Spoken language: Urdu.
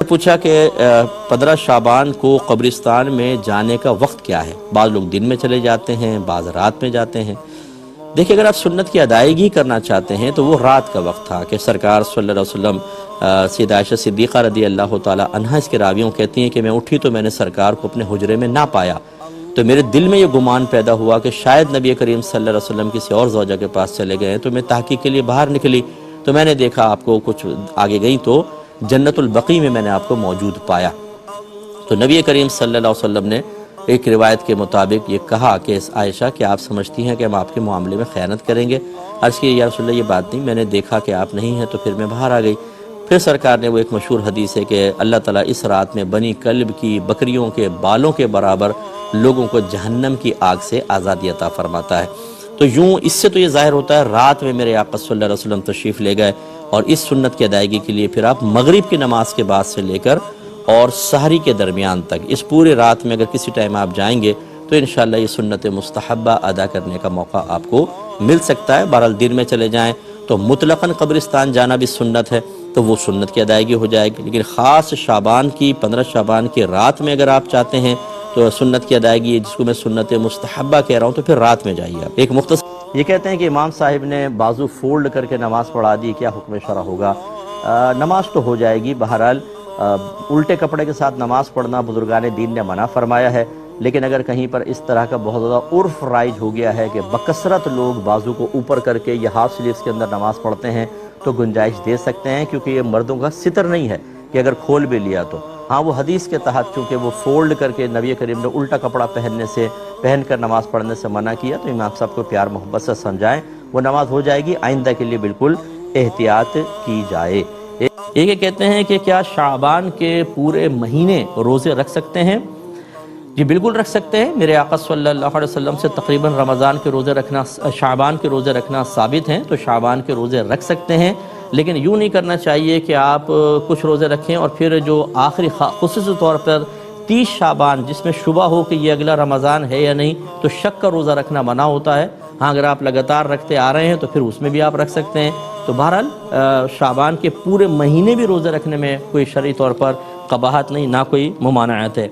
پوچھا کہ 15 شعبان کو قبرستان میں جانے کا وقت کیا ہے؟ بعض لوگ دن میں چلے جاتے ہیں، بعض رات میں جاتے ہیں۔ دیکھیں، اگر آپ سنت کی ادائیگی کرنا چاہتے ہیں تو وہ رات کا وقت تھا کہ سرکار صلی اللہ علیہ وسلم سیدہ عائشہ صدیقہ رضی اللہ تعالی عنہا اس کے راویوں کہتی ہیں کہ میں اٹھی تو میں نے سرکار کو اپنے حجرے میں نہ پایا، تو میرے دل میں یہ گمان پیدا ہوا کہ شاید نبی کریم صلی اللہ علیہ وسلم کسی اور زوجہ کے پاس چلے گئے ہیں، تو میں تحقیق کے لیے باہر نکلی تو میں نے دیکھا آپ کو کچھ آگے گئی تو جنت البقیع میں نے آپ کو موجود پایا۔ تو نبی کریم صلی اللہ علیہ وسلم نے ایک روایت کے مطابق یہ کہا کہ عائشہ کہ آپ سمجھتی ہیں کہ ہم آپ کے معاملے میں خیانت کریں گے؟ عرض کی یا رسول اللہ یہ بات نہیں، میں نے دیکھا کہ آپ نہیں ہیں تو پھر میں باہر آ گئی۔ پھر سرکار نے وہ ایک مشہور حدیث ہے کہ اللہ تعالیٰ اس رات میں بنی کلب کی بکریوں کے بالوں کے برابر لوگوں کو جہنم کی آگ سے آزادی عطا فرماتا ہے۔ تو یوں اس سے تو یہ ظاہر ہوتا ہے رات میں میرے آقا صلی اللہ علیہ وسلم تشریف لے گئے، اور اس سنت کی ادائیگی کے لیے پھر آپ مغرب کی نماز کے بعد سے لے کر اور سحری کے درمیان تک اس پورے رات میں اگر کسی ٹائم آپ جائیں گے تو انشاءاللہ یہ سنت مستحبہ ادا کرنے کا موقع آپ کو مل سکتا ہے۔ بہرحال دن میں چلے جائیں تو مطلقاً قبرستان جانا بھی سنت ہے، تو وہ سنت کی ادائیگی ہو جائے گی، لیکن خاص شعبان کی 15 شعبان کی رات میں اگر آپ چاہتے ہیں تو سنت کی ادائیگی ہے، جس کو میں سنت مستحبہ کہہ رہا ہوں، تو پھر رات میں جائیے آپ۔ ایک مختصر یہ کہتے ہیں کہ امام صاحب نے بازو فولڈ کر کے نماز پڑھا دی، کیا حکم شرع ہوگا؟ نماز تو ہو جائے گی۔ بہرحال الٹے کپڑے کے ساتھ نماز پڑھنا بزرگان دین نے منع فرمایا ہے، لیکن اگر کہیں پر اس طرح کا بہت زیادہ عرف رائج ہو گیا ہے کہ بکثرت لوگ بازو کو اوپر کر کے یہ ہاف سلیوز کے اندر نماز پڑھتے ہیں تو گنجائش دے سکتے ہیں، کیونکہ یہ مردوں کا ستر نہیں ہے کہ اگر کھول بھی لیا تو ہاں وہ حدیث کے تحت چونکہ وہ فولڈ کر کے نبی کریم نے الٹا کپڑا پہن کر نماز پڑھنے سے منع کیا، تو امام صاحب کو پیار محبت سے سمجھائیں، وہ نماز ہو جائے گی۔ آئندہ کے لیے بالکل احتیاط کی جائے۔ یہ کہتے ہیں کہ کیا شعبان کے پورے مہینے روزے رکھ سکتے ہیں؟ جی بالکل رکھ سکتے ہیں۔ میرے آقا صلی اللہ علیہ وسلم سے تقریباً رمضان کے روزے رکھنا، شعبان کے روزے رکھنا ثابت ہیں، تو شعبان کے روزے رکھ سکتے ہیں، لیکن یوں نہیں کرنا چاہیے کہ آپ کچھ روزے رکھیں اور پھر جو آخری خصوصی طور پر 30 شعبان جس میں شبہ ہو کہ یہ اگلا رمضان ہے یا نہیں، تو شک کا روزہ رکھنا منع ہوتا ہے۔ ہاں اگر آپ لگاتار رکھتے آ رہے ہیں تو پھر اس میں بھی آپ رکھ سکتے ہیں۔ تو بہرحال شعبان کے پورے مہینے بھی روزے رکھنے میں کوئی شرعی طور پر قباحت نہیں، نہ کوئی ممانعت ہے۔